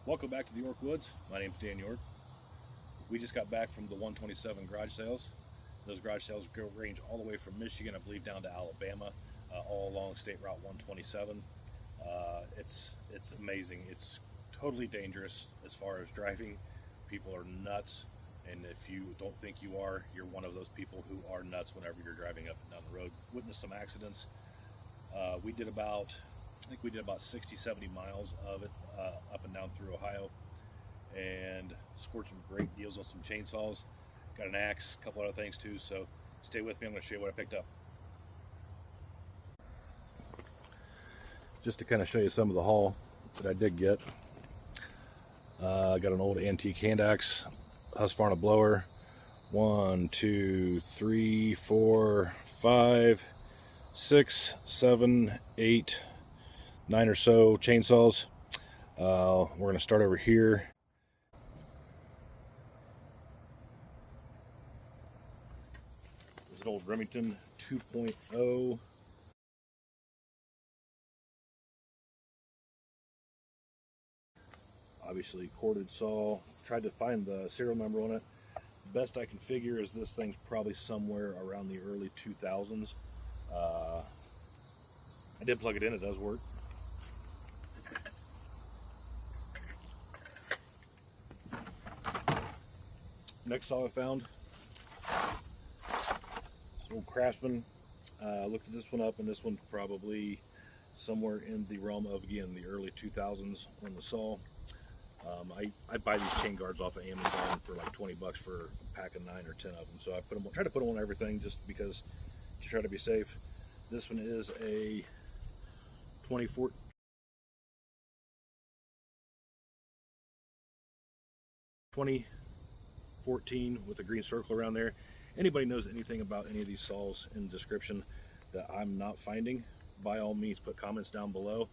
Welcome back to the York Woods. My name's Dan York. We just got back from the 127 garage sales. Those garage sales range all the way from Michigan, I believe, down to Alabama, all along State Route 127. It's amazing. It's totally dangerous as far as driving. People are nuts, and if you don't think you are, you're one of those people who are nuts whenever you're driving up and down the road. Witnessed some accidents. We did about, I think we did about 60, 70 miles of it up and down through Ohio, and scored some great deals on some chainsaws. Got an axe, a couple other things too, so stay with me. I'm going to show you what I picked up. Just to kind of show you some of the haul that I did get. I got an old antique hand axe, Husqvarna blower, 1, 2, 3, 4, 5, 6, 7, 8, 9 or so chainsaws. We're going to start over here. This is an old Remington 2.0. Obviously corded saw. Tried to find the serial number on it. Best I can figure is this thing's probably somewhere around the early 2000s. I did plug it in, it does work. Next saw I found, old Craftsman. Looked at this one up, and this one's probably somewhere in the realm of, again, the early 2000s on the saw. I buy these chain guards off of Amazon for like 20 bucks for a pack of 9 or 10 of them. So I try to put them on everything just because, to try to be safe. This one is a 2014 with a green circle around there. Anybody knows anything about any of these saws in the description that I'm not finding, by all means put comments down below.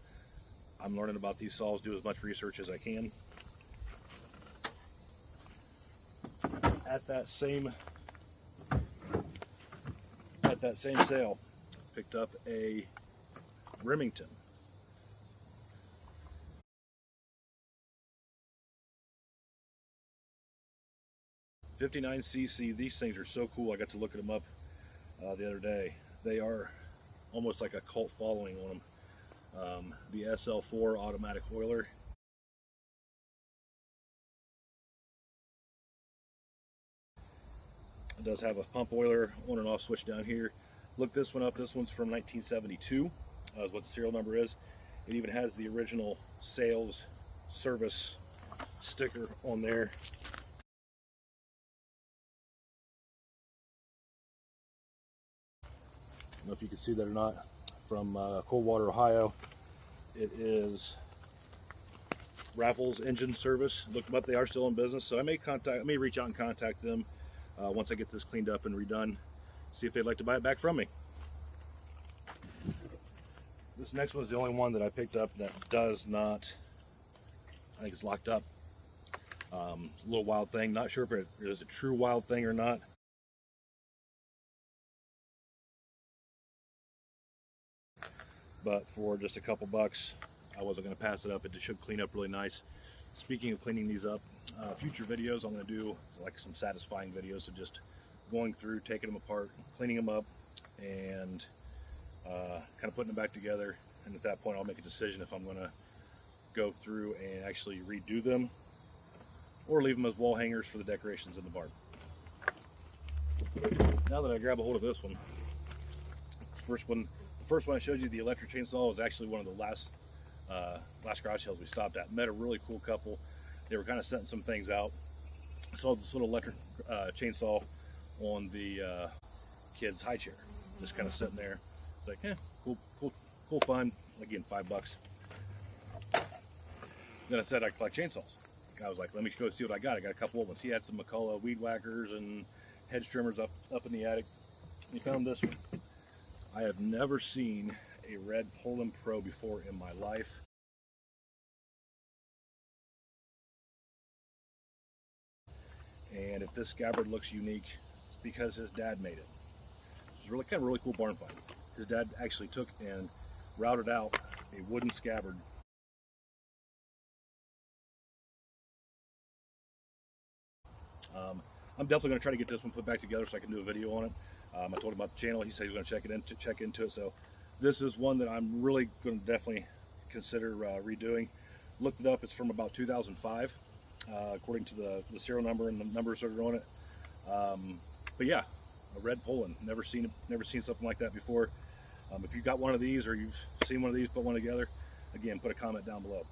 I'm learning about these saws, do as much research as I can. At that same sale, picked up a Remington. .59cc. These things are so cool. I got to look at them up the other day. They are almost like a cult following on them. The SL4 automatic oiler. It does have a pump oiler on and off switch down here. Look this one up. This one's from 1972. Is what the serial number is. It even has the original sales service sticker on there. I don't know if you can see that or not. From Coldwater, Ohio. It is Raffles Engine Service. Look them up; they are still in business. So I may reach out and contact them once I get this cleaned up and redone. See if they'd like to buy it back from me. This next one is the only one that I picked up that does not. I think it's locked up. A little Wild Thing. Not sure if it is a true Wild Thing or not. But for just a couple bucks, I wasn't going to pass it up. It should clean up really nice. Speaking of cleaning these up, future videos I'm going to do like some satisfying videos of just going through, taking them apart, cleaning them up, and kind of putting them back together. And at that point, I'll make a decision if I'm going to go through and actually redo them or leave them as wall hangers for the decorations in the barn. Now that I grab a hold of this one, the first one I showed you, the electric chainsaw, was actually one of the last garage sales we stopped at. Met a really cool couple. They were kind of setting some things out. I saw this little electric chainsaw on the kid's high chair, just kind of sitting there. It's like, cool find. Again, $5. Then I said I collect chainsaws. The guy was like, let me go see what I got. I got a couple of ones. He had some McCulloch weed whackers and hedge trimmers up in the attic. He found this one. I have never seen a red Poulan Pro before in my life. And if this scabbard looks unique, it's because his dad made it. It's really kind of really cool barn find. His dad actually took and routed out a wooden scabbard I'm definitely going to try to get this one put back together so I can do a video on it. I told him about the channel. He said he was going to check into it. So this is one that I'm really going to definitely consider redoing. Looked it up. It's from about 2005, according to the serial number and the numbers that are on it. But yeah, a red Poulan. Never seen something like that before. If you've got one of these or you've seen one of these, put one together, again, put a comment down below.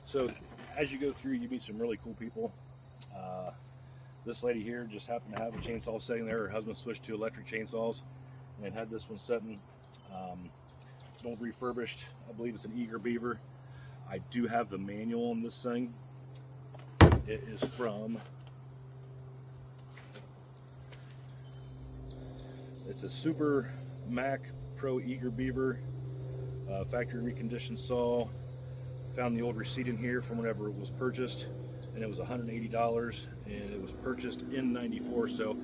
So as you go through, you meet some really cool people. This lady here just happened to have a chainsaw sitting there. Her husband switched to electric chainsaws and had this one sitting. It's an old refurbished, I believe it's an Eager Beaver. I do have the manual on this thing. It is from, it's a Super Mac Pro Eager Beaver, factory reconditioned saw. Found the old receipt in here from whenever it was purchased, and it was $180, and it was purchased in '94, so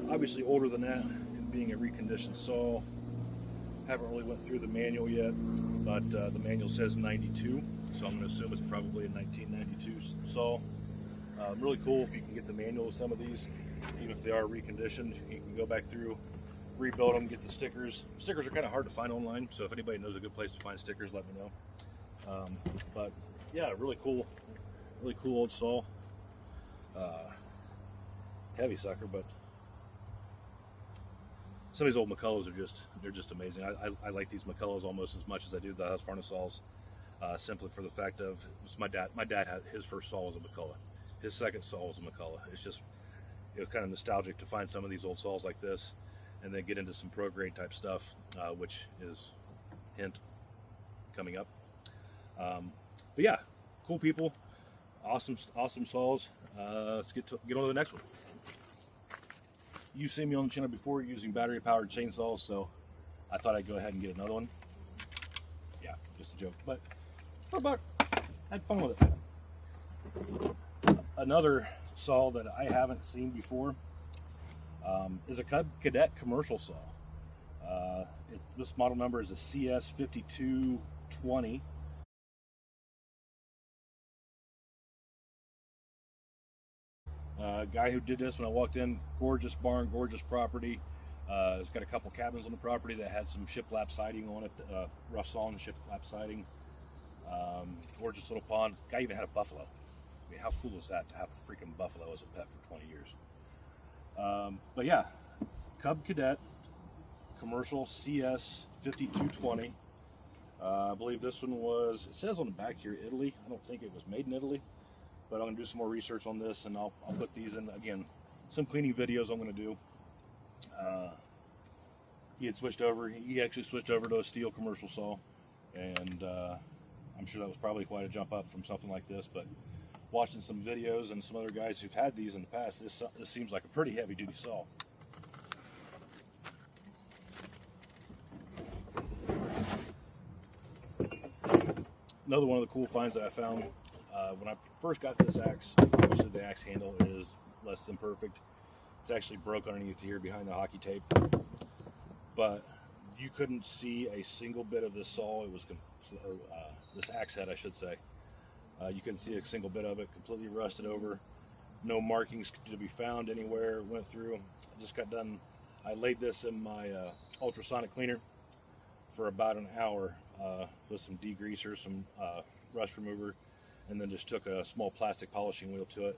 obviously older than that, and being a reconditioned saw. Haven't really went through the manual yet, but the manual says 92, so I'm going to assume it's probably a 1992 saw. Really cool if you can get the manual of some of these, even if they are reconditioned. You can go back through, rebuild them, get the stickers. Stickers are kind of hard to find online, so if anybody knows a good place to find stickers, let me know. But yeah, really cool old saw. Heavy sucker, but some of these old McCullochs are they're just amazing. I like these McCullochs almost as much as I do the Husqvarna saws, simply for the fact of my dad had his first saw was a McCulloch. His second saw was a McCulloch. It was kind of nostalgic to find some of these old saws like this, and then get into some pro grade type stuff, which is hint coming up. But yeah, cool people, awesome saws. Let's get on to the next one. You've seen me on the channel before using battery powered chainsaws, so I thought I'd go ahead and get another one. Yeah, just a joke, but for a buck, had fun with it. Another saw that I haven't seen before is a Cub Cadet commercial saw. This model number is a CS5220. Guy who did this when I walked in, gorgeous barn, gorgeous property. It's got a couple cabins on the property that had some shiplap siding on it, rough sawn shiplap siding. Gorgeous little pond. Guy even had a buffalo. I mean, how cool is that to have a freaking buffalo as a pet for 20 years? But yeah, Cub Cadet commercial CS5220. I believe this one was, it says on the back here, Italy. I don't think it was made in Italy. But I'm going to do some more research on this, and I'll put these in, again, some cleaning videos I'm going to do. He actually switched over to a steel commercial saw, and I'm sure that was probably quite a jump up from something like this, but watching some videos and some other guys who've had these in the past, this seems like a pretty heavy duty saw. Another one of the cool finds that I found when I first got this axe. Obviously the axe handle is less than perfect. It's actually broke underneath here behind the hockey tape, but you couldn't see a single bit of this saw. It was this axe head, I should say. You couldn't see a single bit of it. Completely rusted over, no markings to be found anywhere. Went through. I just got done. I laid this in my ultrasonic cleaner for about an hour with some degreaser, some rust remover, and then just took a small plastic polishing wheel to it.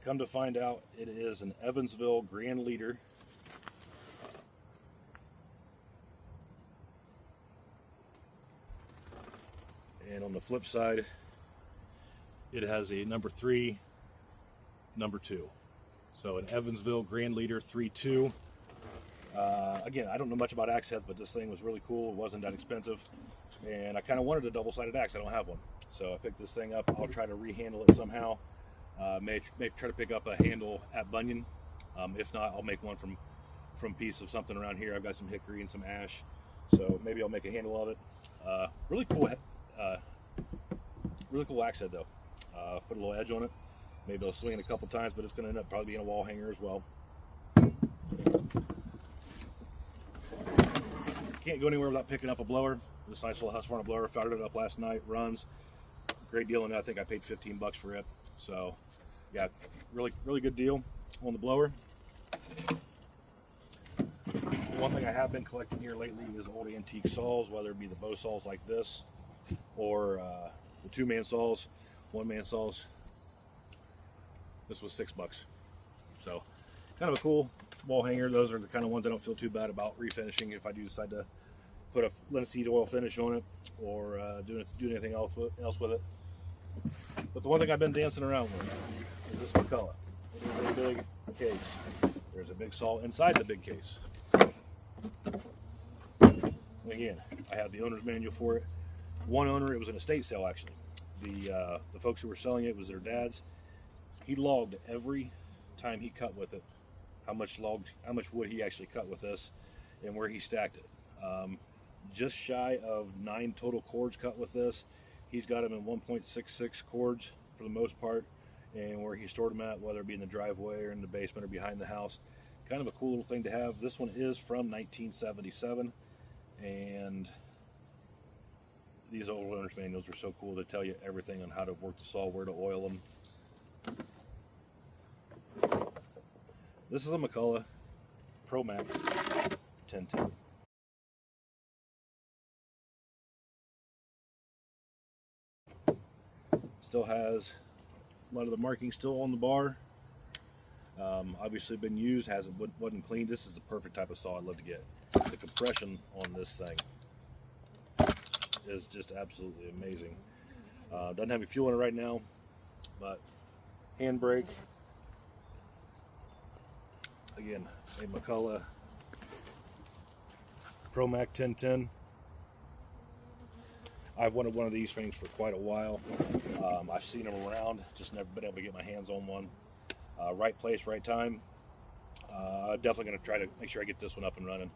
Come to find out, it is an Evansville Grand Leader. And on the flip side, it has a number 3, number 2. So an Evansville Grand Leader 3.2. Again, I don't know much about axe heads, but this thing was really cool. It wasn't that expensive, and I kind of wanted a double-sided axe. I don't have one, so I picked this thing up. I'll try to rehandle it somehow. May try to pick up a handle at Bunyan. If not, I'll make one from piece of something around here. I've got some hickory and some ash, so maybe I'll make a handle of it. Really cool axe head though. Put a little edge on it. Maybe I'll swing it a couple times, but it's going to end up probably being a wall hanger as well. can't go anywhere without picking up a blower. This nice little Husqvarna blower. Fired it up last night. Runs. Great deal on it. I think I paid 15 bucks for it. So, yeah, really good deal on the blower. One thing I have been collecting here lately is old antique saws, whether it be the bow saws like this or the two-man saws, one-man saws. This was $6. So, kind of a cool wall hanger. Those are the kind of ones I don't feel too bad about refinishing if I do decide to put a linseed oil finish on it or do anything else with it. But the one thing I've been dancing around with is this McCulloch. It is a big case. There's a big saw inside the big case. And again, I have the owner's manual for it. One owner, it was an estate sale actually. The folks who were selling it was their dad's. He logged every time he cut with it, how much wood he actually cut with this, and where he stacked it. Just shy of 9 total cords cut with this. He's got them in 1.66 cords for the most part, and where he stored them at, whether it be in the driveway or in the basement or behind the house. Kind of a cool little thing to have. This one is from 1977, and these old owner's manuals are so cool. They tell you everything on how to work the saw, where to oil them. This is a McCulloch ProMac 1010. Still has a lot of the markings still on the bar. Obviously been used, wasn't cleaned. This is the perfect type of saw I'd love to get. The compression on this thing is just absolutely amazing. Doesn't have any fuel in it right now, but handbrake. Again, a McCulloch ProMac 1010. I've wanted one of these things for quite a while. I've seen them around, just never been able to get my hands on one. Right place, right time. Definitely going to try to make sure I get this one up and running.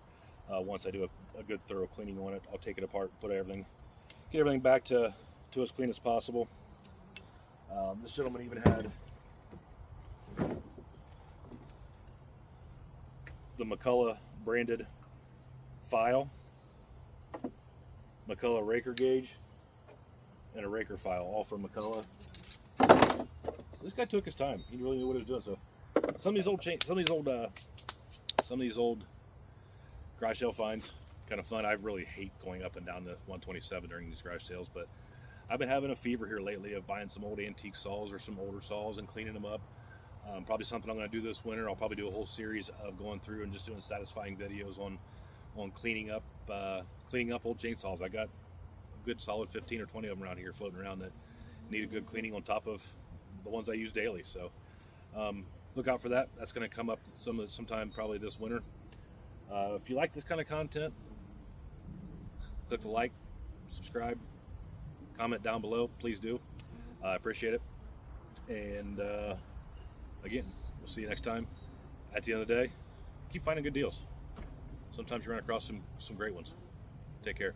Once I do a good thorough cleaning on it, I'll take it apart, get everything back to as clean as possible. This gentleman even had the McCulloch branded file, McCulloch raker gauge, and a raker file, all from McCulloch. This guy took his time. He really knew what he was doing. So some of these old garage sale finds, kind of fun. I really hate going up and down the 127 during these garage sales, but I've been having a fever here lately of buying some old antique saws or some older saws and cleaning them up. Probably something I'm going to do this winter. I'll probably do a whole series of going through and just doing satisfying videos on cleaning up old chainsaws. I got a good solid 15 or 20 of them around here floating around that need a good cleaning on top of the ones I use daily. So look out for that. That's going to come up sometime probably this winter. If you like this kind of content, click the like, subscribe, comment down below. Please do. I appreciate it. And again, we'll see you next time. At the end of the day, keep finding good deals. Sometimes you run across some great ones. Take care.